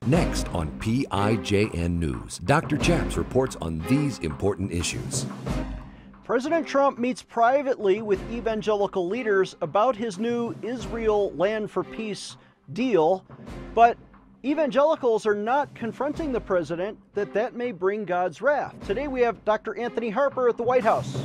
Next on PIJN News, Dr. Chaps reports on these important issues. President Trump meets privately with evangelical leaders about his new Israel Land for Peace deal, but evangelicals are not confronting the president that may bring God's wrath. Today we have Dr. Anthony Harper at the White House.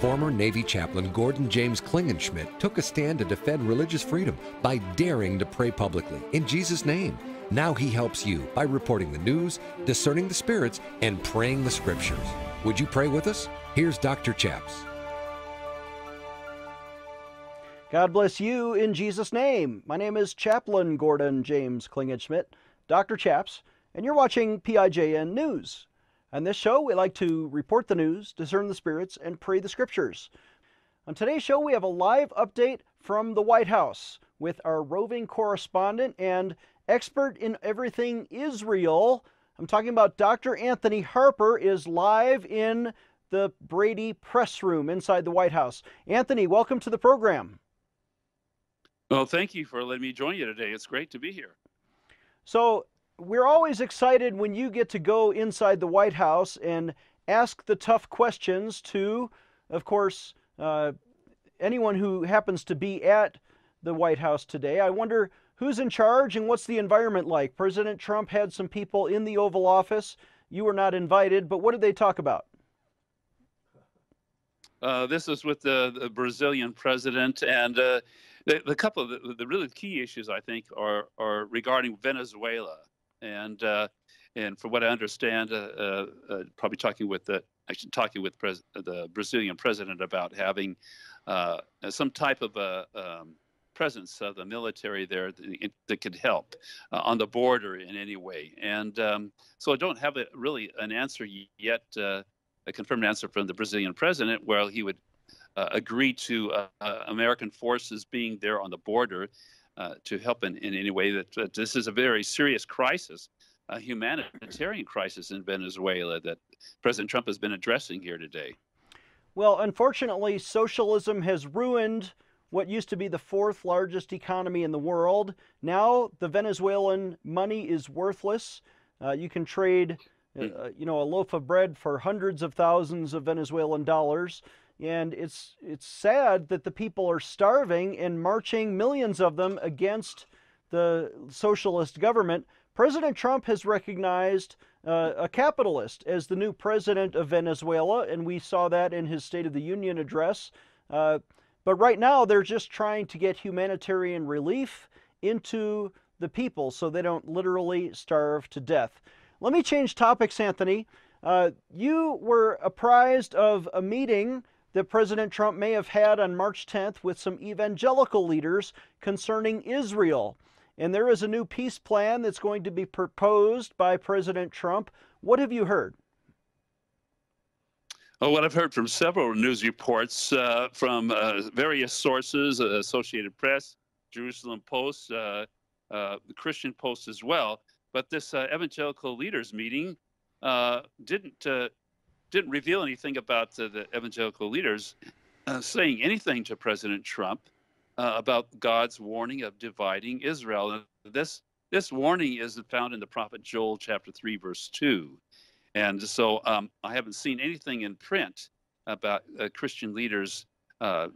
Former Navy Chaplain Gordon Klingenschmitt took a stand to defend religious freedom by daring to pray publicly in Jesus' name. Now he helps you by reporting the news, discerning the spirits, and praying the scriptures. Would you pray with us? Here's Dr. Chaps. God bless you in Jesus' name. My name is Chaplain Gordon Klingenschmitt, Dr. Chaps, and you're watching PIJN News. On this show, we like to report the news, discern the spirits, and pray the scriptures. On today's show, we have a live update from the White House with our roving correspondent and expert in everything Israel. I'm talking about Dr. Anthony Harper is live in the Brady press room inside the White House. Anthony, welcome to the program. Well, thank you for letting me join you today. It's great to be here. So we're always excited when you get to go inside the White House and ask the tough questions to, of course, anyone who happens to be at the White House today. I wonder who's in charge and what's the environment like? President Trump had some people in the Oval Office. You were not invited, but what did they talk about? This is with the Brazilian president, and the couple of the really key issues, I think, are regarding Venezuela. And from what I understand, probably talking with the Brazilian president about having some type of presence of the military there that could help on the border in any way. And so I don't have really an answer yet, a confirmed answer from the Brazilian president, where he would agree to American forces being there on the border to help in any way. That this is a very serious crisis, a humanitarian crisis in Venezuela that President Trump has been addressing here today. Well, unfortunately, socialism has ruined what used to be the fourth largest economy in the world. Now the Venezuelan money is worthless. You can trade, a loaf of bread for hundreds of thousands of Venezuelan dollars. And it's sad that the people are starving and marching, millions of them, against the socialist government. President Trump has recognized a capitalist as the new president of Venezuela, and we saw that in his State of the Union address. But right now, they're just trying to get humanitarian relief into the people so they don't literally starve to death. Let me change topics, Anthony. You were apprised of a meeting that President Trump may have had on March 10th with some evangelical leaders concerning Israel. And there is a new peace plan that's going to be proposed by President Trump. What have you heard? Oh, what I've heard from several news reports from various sources, Associated Press, Jerusalem Post, the Christian Post as well. But this evangelical leaders meeting didn't reveal anything about the evangelical leaders saying anything to President Trump about God's warning of dividing Israel. And this warning is found in the prophet Joel chapter 3, verse 2. And so I haven't seen anything in print about Christian leaders telling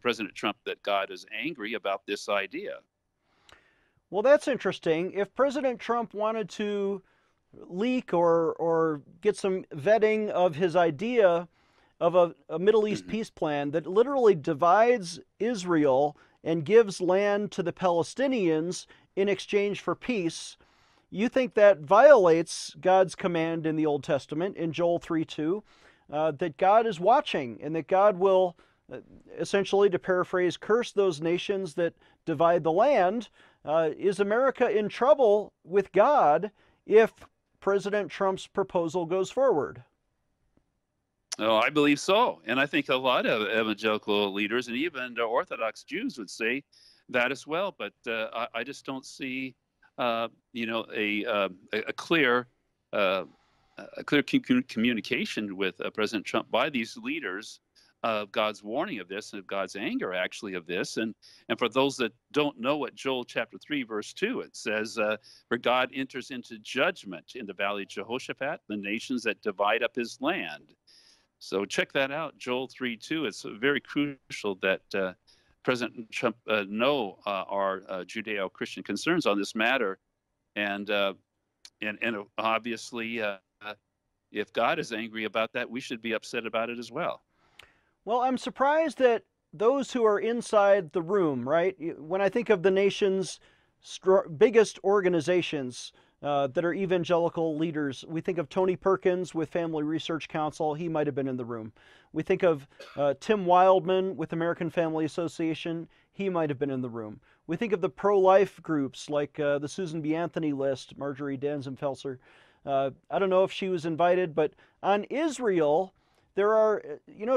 President Trump that God is angry about this idea. Well, that's interesting. If President Trump wanted to leak or get some vetting of his idea of a Middle East peace plan that literally divides Israel and gives land to the Palestinians in exchange for peace, you think that violates God's command in the Old Testament in Joel 3:2, that God is watching and that God will, essentially, to paraphrase, curse those nations that divide the land. Is America in trouble with God if President Trump's proposal goes forward? Oh, I believe so. And I think a lot of evangelical leaders and even Orthodox Jews would say that as well. But I just don't see a clear communication with President Trump by these leaders of God's warning of this and of God's anger, actually, of this. And for those that don't know what Joel chapter 3, verse 2, it says, for God enters into judgment in the valley of Jehoshaphat, the nations that divide up his land. So check that out, Joel 3:2. It's very crucial that President Trump know our Judeo-Christian concerns on this matter. And obviously, if God is angry about that, we should be upset about it as well. Well, I'm surprised that those who are inside the room, right? When I think of the nation's biggest organizations that are evangelical leaders, we think of Tony Perkins with Family Research Council. He might have been in the room. We think of Tim Wildman with American Family Association. He might have been in the room. We think of the pro-life groups like the Susan B. Anthony list, Marjorie Danzenfelser. I don't know if she was invited, but on Israel, there are,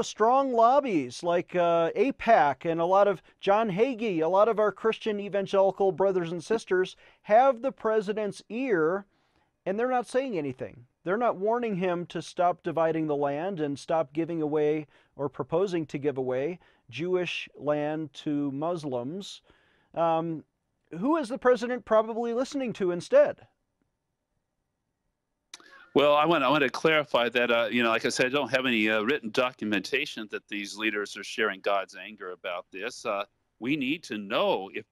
strong lobbies like AIPAC and a lot of John Hagee, a lot of our Christian evangelical brothers and sisters have the president's ear, and they're not saying anything. They're not warning him to stop dividing the land and stop giving away or proposing to give away Jewish land to Muslims. Who is the president probably listening to instead? Well, I want to clarify that, like I said, I don't have any written documentation that these leaders are sharing God's anger about this. We need to know if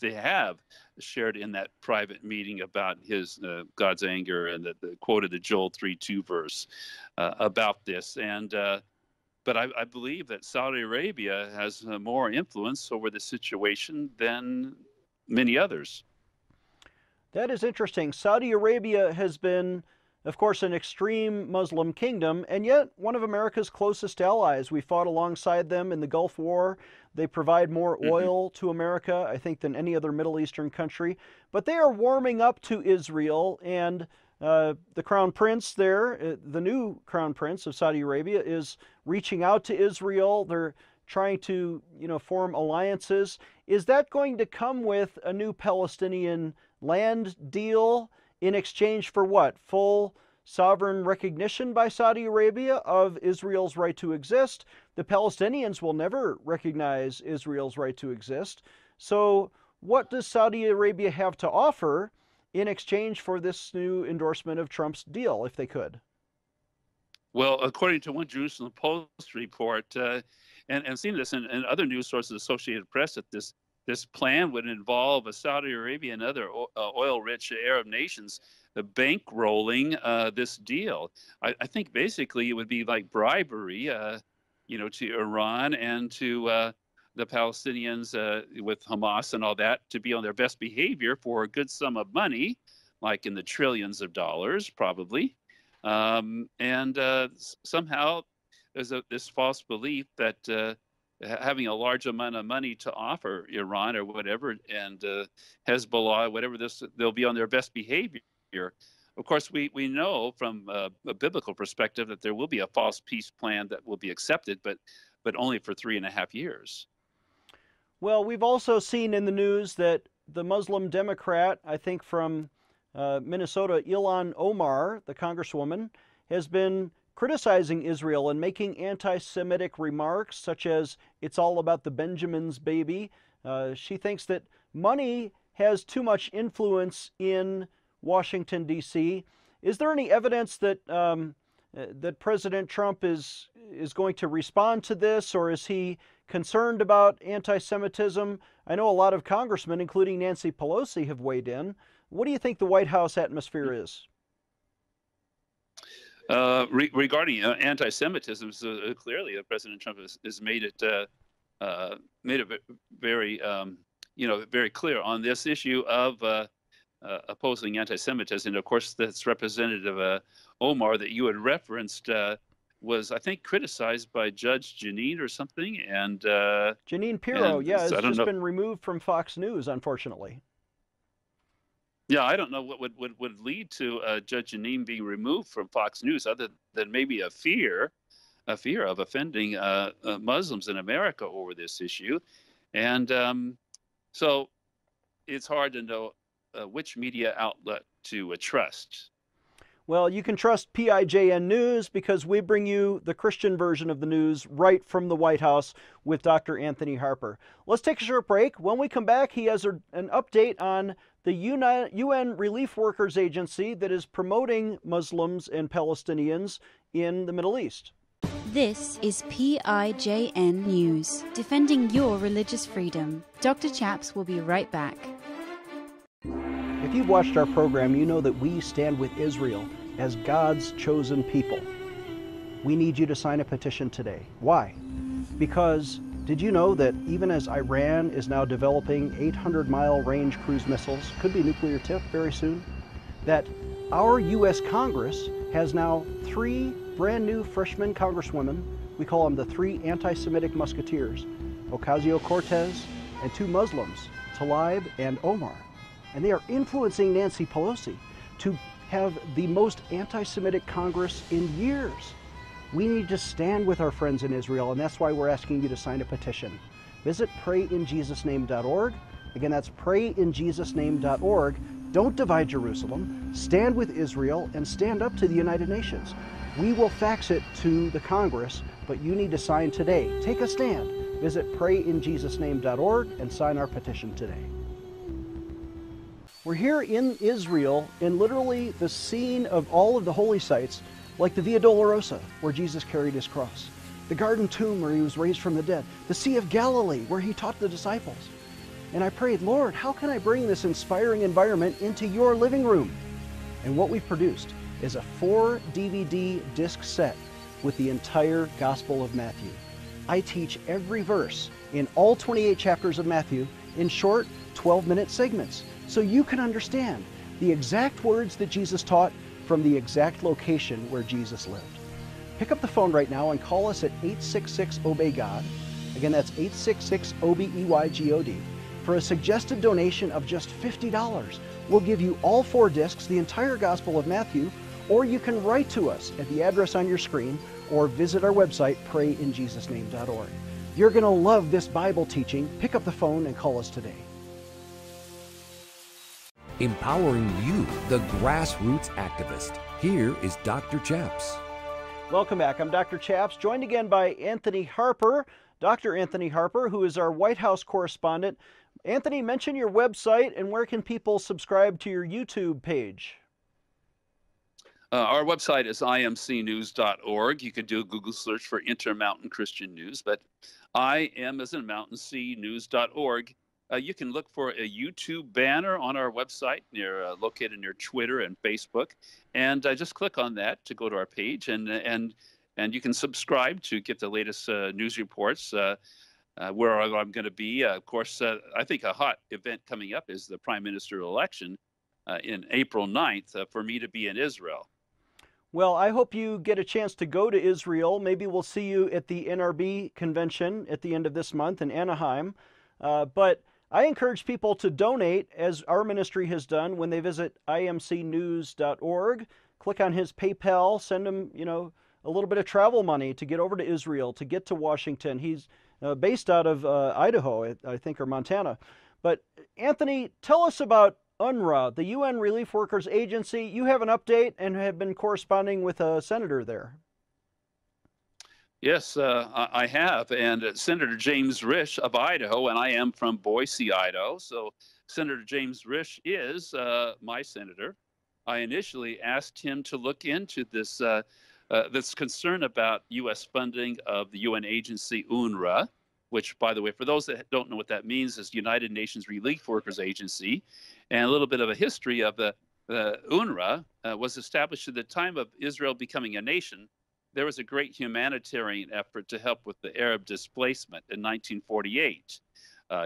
they have shared in that private meeting about God's anger and the quoted the Joel 3:2 verse about this. But I believe that Saudi Arabia has more influence over the situation than many others. That is interesting. Saudi Arabia has been, of course, an extreme Muslim kingdom, and yet one of America's closest allies. We fought alongside them in the Gulf War. They provide more oil to America, I think, than any other Middle Eastern country. But they are warming up to Israel, and the Crown Prince there, the new Crown Prince of Saudi Arabia, is reaching out to Israel. They're trying to, form alliances. Is that going to come with a new Palestinian land deal in exchange for what? Full sovereign recognition by Saudi Arabia of Israel's right to exist? The Palestinians will never recognize Israel's right to exist. So what does Saudi Arabia have to offer in exchange for this new endorsement of Trump's deal, if they could? Well, according to one Jerusalem Post report, and seen this in other news sources, Associated Press, that this plan would involve Saudi Arabia and other oil-rich Arab nations bankrolling this deal. I think basically it would be like bribery, to Iran and to the Palestinians with Hamas and all that to be on their best behavior for a good sum of money, like in the trillions of dollars, probably. Somehow there's this false belief that having a large amount of money to offer Iran or whatever, and Hezbollah, whatever they'll be on their best behavior. Of course, we know from a biblical perspective that there will be a false peace plan that will be accepted, but only for 3.5 years. Well, we've also seen in the news that the Muslim Democrat, I think from Minnesota, Ilhan Omar, the congresswoman, has been criticizing Israel and making anti-Semitic remarks such as, it's all about the Benjamin's baby. She thinks that money has too much influence in Washington, D.C. Is there any evidence that that President Trump is going to respond to this, or is he concerned about anti-Semitism? I know a lot of congressmen, including Nancy Pelosi, have weighed in. What do you think the White House atmosphere is? Regarding anti-Semitism, clearly President Trump has made it very very clear on this issue of opposing anti-Semitism. And of course, that's Representative Omar that you had referenced was, I think, criticized by Judge Jeanine or something. And Jeanine Pirro, has just know. been removed from Fox News, unfortunately. Yeah, I don't know what would lead to Judge Jeanine being removed from Fox News, other than maybe a fear of offending Muslims in America over this issue. And so it's hard to know which media outlet to trust. Well, you can trust PIJN News because we bring you the Christian version of the news right from the White House with Dr. Anthony Harper. Let's take a short break. When we come back, he has an update on the UN Relief Workers Agency that is promoting Muslims and Palestinians in the Middle East. This is PIJN News, defending your religious freedom. Dr. Chaps will be right back. If you've watched our program, you know that we stand with Israel as God's chosen people. We need you to sign a petition today. Why? Because did you know that even as Iran is now developing 800-mile range cruise missiles, could be nuclear tipped very soon, that our U.S. Congress has now 3 brand new freshman congresswomen. We call them the 3 anti-Semitic musketeers, Ocasio-Cortez and 2 Muslims, Tlaib and Omar. And they are influencing Nancy Pelosi to have the most anti-Semitic Congress in years. We need to stand with our friends in Israel, and that's why we're asking you to sign a petition. Visit prayinjesusname.org. Again, that's prayinjesusname.org. Don't divide Jerusalem. Stand with Israel and stand up to the United Nations. We will fax it to the Congress, but you need to sign today. Take a stand. Visit prayinjesusname.org and sign our petition today. We're here in Israel, in literally the scene of all of the holy sites, like the Via Dolorosa, where Jesus carried his cross, the Garden Tomb, where he was raised from the dead, the Sea of Galilee, where he taught the disciples. And I prayed, Lord, how can I bring this inspiring environment into your living room? And what we've produced is a 4 DVD disc set with the entire Gospel of Matthew. I teach every verse in all 28 chapters of Matthew in short 12-minute segments, so you can understand the exact words that Jesus taught from the exact location where Jesus lived. Pick up the phone right now and call us at 866-OBEY-GOD. Again, that's 866-OBEYGOD. For a suggested donation of just $50, we'll give you all 4 discs, the entire Gospel of Matthew, or you can write to us at the address on your screen or visit our website, prayinjesusname.org. You're going to love this Bible teaching. Pick up the phone and call us today. Empowering you, the grassroots activist. Here is Dr. Chaps. Welcome back. I'm Dr. Chaps, joined again by Anthony Harper, Dr. Anthony Harper, who is our White House correspondent. Anthony, mention your website and where can people subscribe to your YouTube page? Our website is imcnews.org. You could do a Google search for InterMountain Christian News, but I am as in mountain c news.org. You can look for a YouTube banner on our website located near Twitter and Facebook, and just click on that to go to our page, and you can subscribe to get the latest news reports. Where I'm going to be. Of course, I think a hot event coming up is the Prime Minister election in April 9th for me to be in Israel. Well, I hope you get a chance to go to Israel. Maybe we'll see you at the NRB convention at the end of this month in Anaheim. But I encourage people to donate, as our ministry has done, when they visit imcnews.org. Click on his PayPal, send him, a little bit of travel money to get over to Israel, to get to Washington. He's based out of Idaho, I think, or Montana. But Anthony, tell us about UNRWA, the UN Relief Workers Agency. You have an update and have been corresponding with a senator there. Yes, I have. And Senator James Risch of Idaho, and I am from Boise, Idaho. So Senator James Risch is my senator. I initially asked him to look into this this concern about U.S. funding of the UN agency UNRWA, which, by the way, for those that don't know what that means, is United Nations Relief Workers Agency. And a little bit of a history of the UNRWA was established at the time of Israel becoming a nation. There was a great humanitarian effort to help with the Arab displacement in 1948.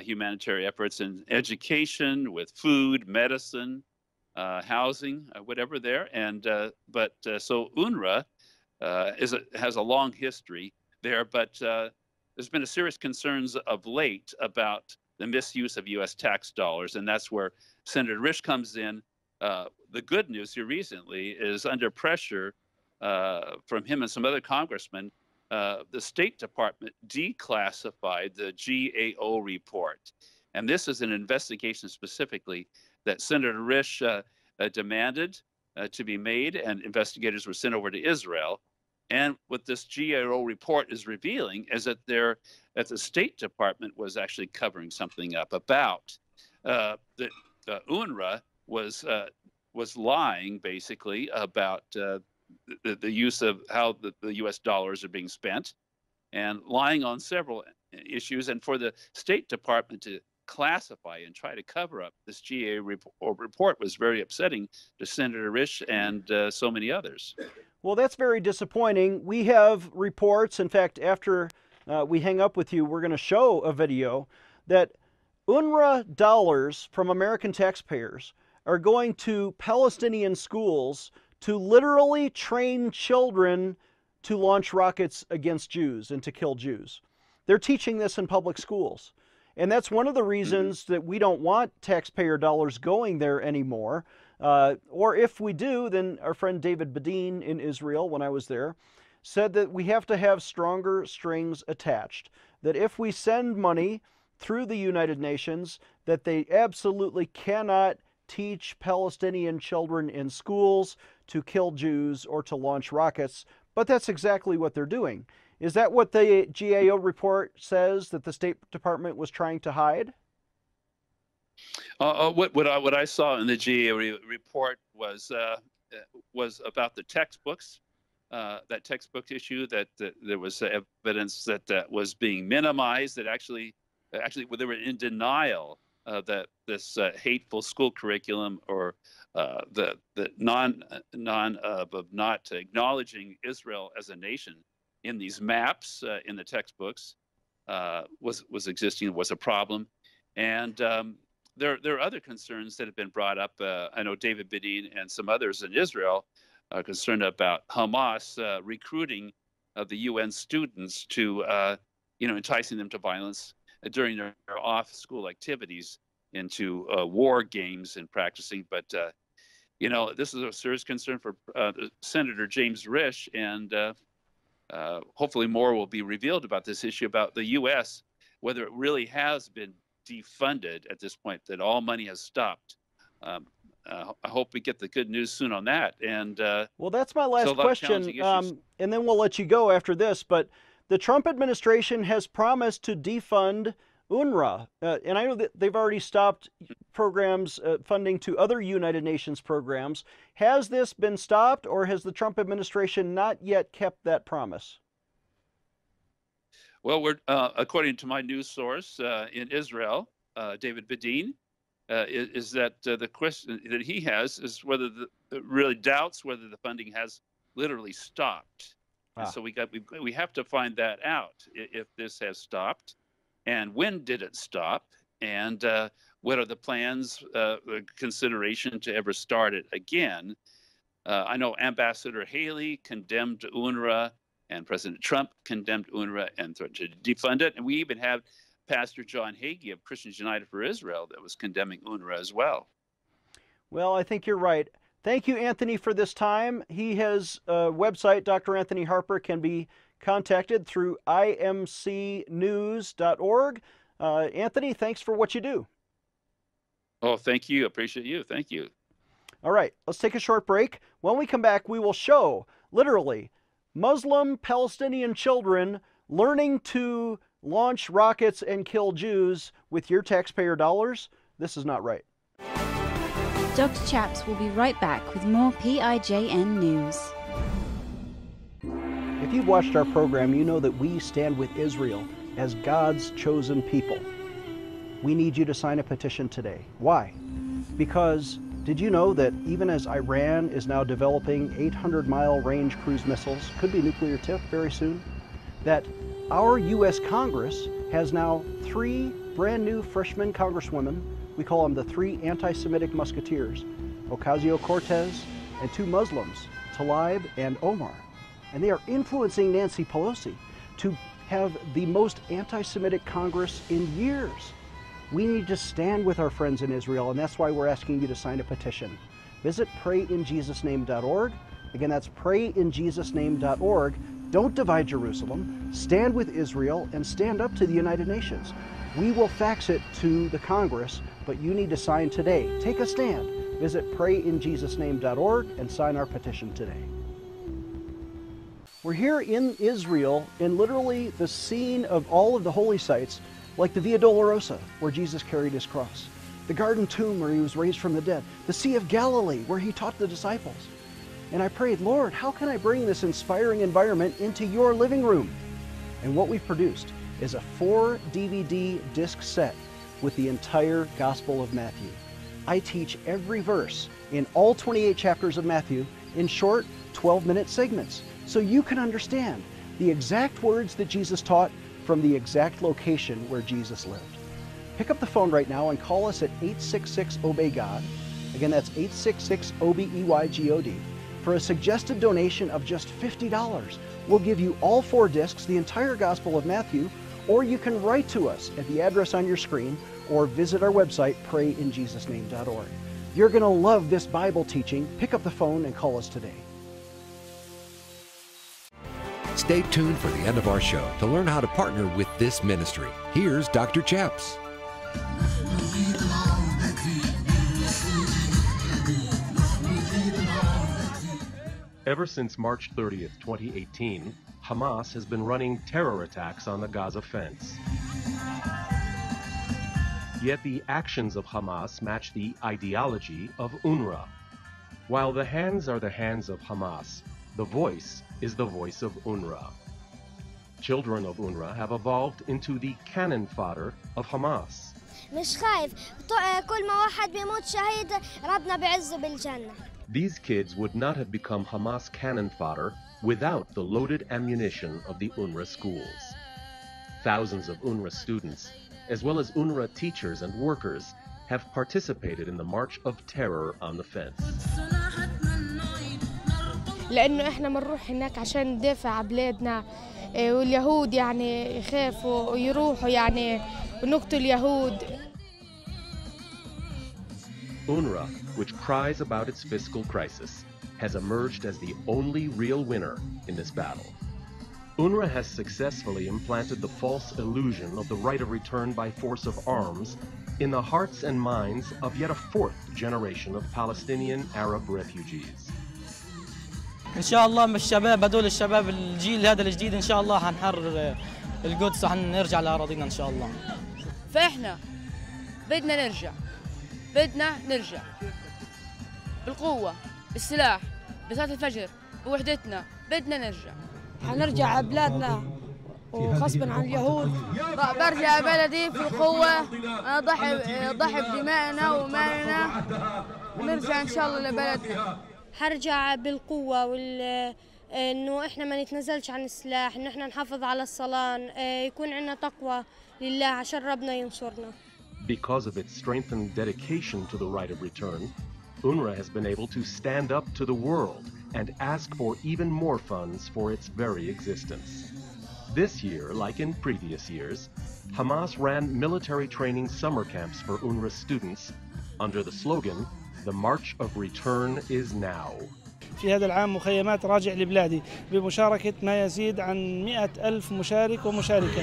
Humanitarian efforts in education, with food, medicine, housing, whatever there. And so UNRWA has a long history there, but there's been a serious concerns of late about the misuse of U.S. tax dollars, and that's where Senator Risch comes in. The good news here recently is under pressure from him and some other congressmen, the State Department declassified the GAO report. And this is an investigation specifically that Senator Risch demanded. to be made, and investigators were sent over to Israel. And what this GAO report is revealing is that the State Department was actually covering something up about the UNRWA was lying basically about the use of how the U.S. dollars are being spent, and lying on several issues. And for the State Department to classify and try to cover up this GAO report was very upsetting to Senator Risch and so many others. Well, that's very disappointing. We have reports, in fact, after we hang up with you, we're going to show a video that UNRWA dollars from American taxpayers are going to Palestinian schools to literally train children to launch rockets against Jews and to kill Jews. They're teaching this in public schools. And that's one of the reasons that we don't want taxpayer dollars going there anymore. Or if we do, then our friend David Bedin in Israel, when I was there, said that we have to have stronger strings attached. That if we send money through the United Nations, that they absolutely cannot teach Palestinian children in schools to kill Jews or to launch rockets. But that's exactly what they're doing. Is that what the GAO report says that the State Department was trying to hide? What I saw in the GAO report was about the textbooks, that textbook issue, that there was evidence that was being minimized, that actually they were in denial that this hateful school curriculum, or the not acknowledging Israel as a nation in these maps in the textbooks was existing, was a problem. And there are other concerns that have been brought up. I know David Bedin and some others in Israel are concerned about Hamas recruiting the UN students to, enticing them to violence during their off-school activities into war games and practicing. But, this is a serious concern for Senator James Risch, and hopefully more will be revealed about this issue, about the U.S., whether it really has been defunded at this point, that all money has stopped. I hope we get the good news soon on that. And well, that's my last question, and then we'll let you go after this. But the Trump administration has promised to defund UNRWA, and I know that they've already stopped programs, funding to other United Nations programs. Has this been stopped, or has the Trump administration not yet kept that promise? Well, we're according to my news source in Israel, David Bedin, is that the question that he has is whether really doubts whether the funding has literally stopped. And so we have to find that out, if this has stopped, and when did it stop, and what are the plans, consideration to ever start it again. I know Ambassador Haley condemned UNRWA, and President Trump condemned UNRWA and threatened to defund it. And we even have Pastor John Hagee of Christians United for Israel that was condemning UNRWA as well. Well, I think you're right. Thank you, Anthony, for this time. He has a website, Dr. Anthony Harper, can be contacted through imcnews.org. Anthony, thanks for what you do. Oh, thank you. Appreciate you. Thank you. All right, let's take a short break. When we come back, we will show, literally, Muslim Palestinian children learning to launch rockets and kill Jews with your taxpayer dollars. This is not right. Dr. Chaps will be right back with more PIJN news. If you've watched our program, you know that we stand with Israel as God's chosen people. We need you to sign a petition today. Why? Because did you know that even as Iran is now developing 800-mile range cruise missiles, could be nuclear tipped very soon, that our U.S. Congress has now 3 brand new freshman congresswomen. We call them the 3 anti-Semitic musketeers, Ocasio-Cortez and 2 Muslims, Tlaib and Omar. And they are influencing Nancy Pelosi to have the most anti-Semitic Congress in years. We need to stand with our friends in Israel, and that's why we're asking you to sign a petition. Visit PrayInJesusName.org. Again, that's PrayInJesusName.org. Don't divide Jerusalem. Stand with Israel and stand up to the United Nations. We will fax it to the Congress, but you need to sign today. Take a stand. Visit prayinjesusname.org and sign our petition today. We're here in Israel, in literally the scene of all of the holy sites, like the Via Dolorosa, where Jesus carried his cross, the Garden Tomb, where he was raised from the dead, the Sea of Galilee, where he taught the disciples. And I prayed, Lord, how can I bring this inspiring environment into your living room? And what we've produced is a 4 DVD disc set with the entire Gospel of Matthew. I teach every verse in all 28 chapters of Matthew in short 12-minute segments, so you can understand the exact words that Jesus taught from the exact location where Jesus lived. Pick up the phone right now and call us at 866-OBEY-GOD. Again, that's 866-OBEYGOD. For a suggested donation of just $50, we'll give you all 4 discs, the entire Gospel of Matthew, or you can write to us at the address on your screen or visit our website, prayinjesusname.org. You're going to love this Bible teaching. Pick up the phone and call us today. Stay tuned for the end of our show to learn how to partner with this ministry. Here's Dr. Chaps. Ever since March 30th, 2018, Hamas has been running terror attacks on the Gaza fence. Yet the actions of Hamas match the ideology of UNRWA. While the hands are the hands of Hamas, the voice is the voice of UNRWA. Children of UNRWA have evolved into the cannon fodder of Hamas. مش خايف كل ما واحد بيموت شهيد ربنا بيعزه بالجنة. These kids would not have become Hamas cannon fodder without the loaded ammunition of the UNRWA schools. Thousands of UNRWA students, as well as UNRWA teachers and workers, have participated in the March of Terror on the fence. لأنه إحنا بنروح هناك عشان ندافع عن بلادنا واليهود يعني يخافوا ويروحوا يعني ونقتل يهود. UNRWA, which cries about its fiscal crisis, has emerged as the only real winner in this battle. UNRWA has successfully implanted the false illusion of the right of return by force of arms in the hearts and minds of yet a 4th generation of Palestinian Arab refugees. إن شاء الله من الشباب هدول الشباب الجيل هذا الجديد إن شاء الله هنحرر القدس وهنرجع لأراضينا إن شاء الله. فإحنا بدنا نرجع بالقوة بالسلاح بصلاة الفجر بوحدتنا بدنا نرجع. هنرجع على بلادنا وغصبا عن اليهود. برجع بلدي في القوة. أنا ضحي بدمائنا ومالنا ونرجع إن شاء الله لبلدنا. هرجع بالقوة إنه إحنا ما نتنازلش عن السلاح، إنه إحنا نحافظ على الصلاة، يكون عندنا تقوى لله عشان ربنا ينصرنا. Because of its strengthened dedication to the right of return, UNRWA has been able to stand up to the world and ask for even more funds for its very existence. This year, like in previous years, Hamas ran military training summer camps for UNRWA students under the slogan, "The March of Return is now." في هذا العام مخيمات راجع لبلادي بمشاركة ما يزيد عن 100,000 مشارك ومشاركة.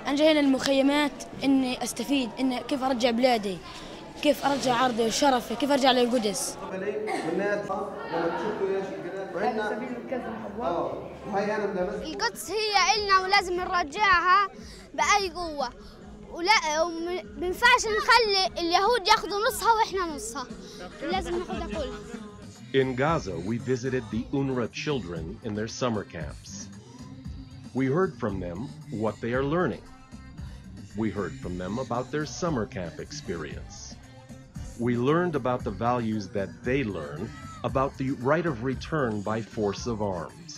أنا جاي هنا المخيمات إني أستفيد إن كيف أرجع بلادي، كيف أرجع عرضي وشرفي، كيف أرجع للقدس. القدس هي إلنا ولازم نرجعها بأي قوة، ولا بنفعش نخلي اليهود ياخذوا نصها وإحنا نصها، لازم ناخذها كلها. In Gaza, we visited the UNRWA children in their summer camps. We heard from them what they are learning. We heard from them about their summer camp experience. We learned about the values that they learn about the right of return by force of arms.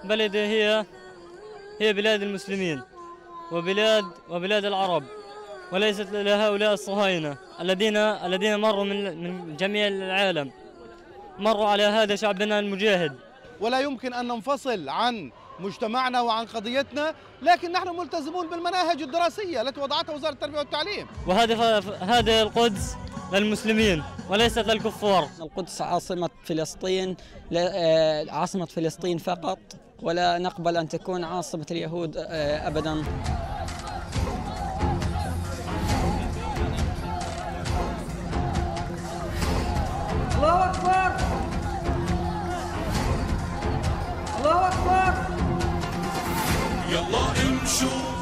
بلدي هي بلاد المسلمين وبلاد العرب، وليست لهؤلاء الصهاينة الذين مروا من جميع العالم، مروا على هذا شعبنا المجاهد. ولا يمكن أن ننفصل عن مجتمعنا وعن قضيتنا، لكن نحن ملتزمون بالمناهج الدراسية التي وضعتها وزارة التربية والتعليم. وهذا القدس للمسلمين وليست للكفار. القدس عاصمة فلسطين، عاصمة فلسطين فقط، ولا نقبل أن تكون عاصمة اليهود أبداً. الله أكبر الله أكبر. يلا امشوا.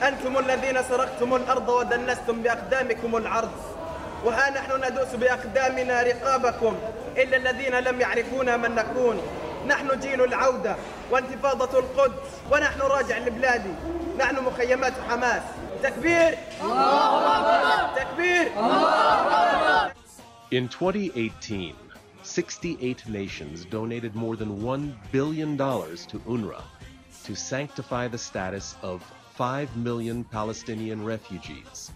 أنتم الذين سرقتم الأرض ودنستم بأقدامكم العرض، وها نحن ندوس بأقدامنا رقابكم إلا الذين لم يعرفونا من نكون. نحن جيل العودة وانتفاضة القدس، ونحن راجع لبلادي. نحن مخيمات حماس. تكبير تكبير. In 2018, 68 nations donated more than $1 billion to UNRWA to sanctify the status of 5 million Palestinian refugees,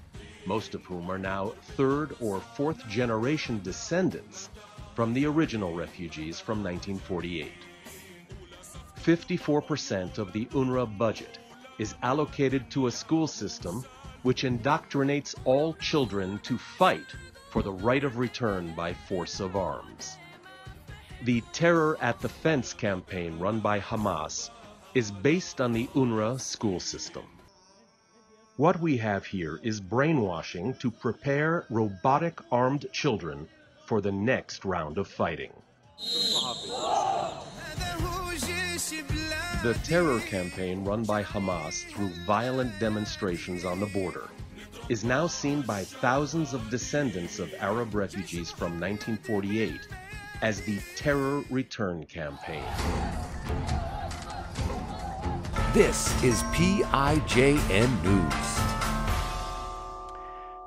most of whom are now third or fourth generation descendants from the original refugees from 1948. 54% of the UNRWA budget is allocated to a school system which indoctrinates all children to fight for the right of return by force of arms. The Terror at the Fence campaign run by Hamas is based on the UNRWA school system. What we have here is brainwashing to prepare robotic armed children for the next round of fighting. The terror campaign run by Hamas through violent demonstrations on the border is now seen by thousands of descendants of Arab refugees from 1948 as the Terror Return Campaign. This is PIJN News.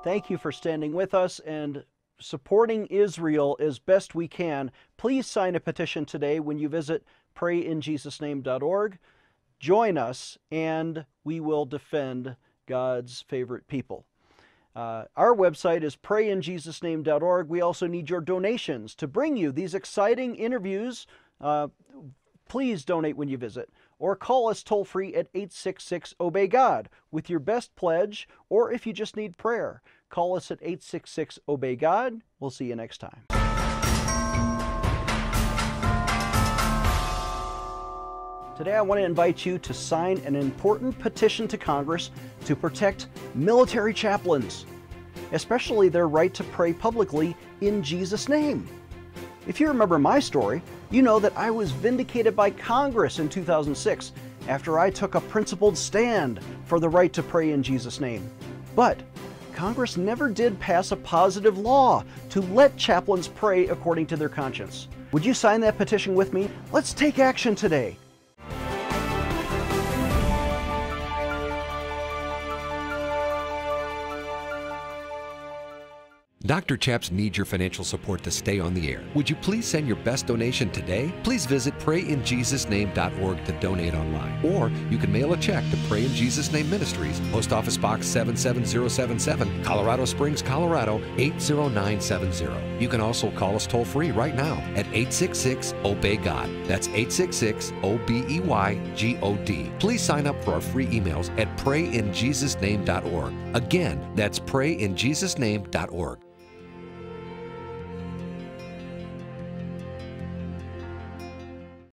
Thank you for standing with us and supporting Israel as best we can. Please sign a petition today when you visit prayinjesusname.org. Join us and we will defend God's favorite people. Our website is prayinjesusname.org. We also need your donations to bring you these exciting interviews. Please donate when you visit, or call us toll-free at 866-OBEY-GOD with your best pledge, or if you just need prayer, call us at 866-OBEY-GOD. We'll see you next time. Today I want to invite you to sign an important petition to Congress to protect military chaplains, especially their right to pray publicly in Jesus' name. If you remember my story, you know that I was vindicated by Congress in 2006 after I took a principled stand for the right to pray in Jesus' name. But Congress never did pass a positive law to let chaplains pray according to their conscience. Would you sign that petition with me? Let's take action today. Dr. Chaps needs your financial support to stay on the air. Would you please send your best donation today? Please visit prayinjesusname.org to donate online. Or you can mail a check to Pray in Jesus Name Ministries, Post Office Box 77077, Colorado Springs, Colorado 80970. You can also call us toll-free right now at 866-OBEY-GOD. That's 866-OBEY-GOD. Please sign up for our free emails at prayinjesusname.org. Again, that's prayinjesusname.org.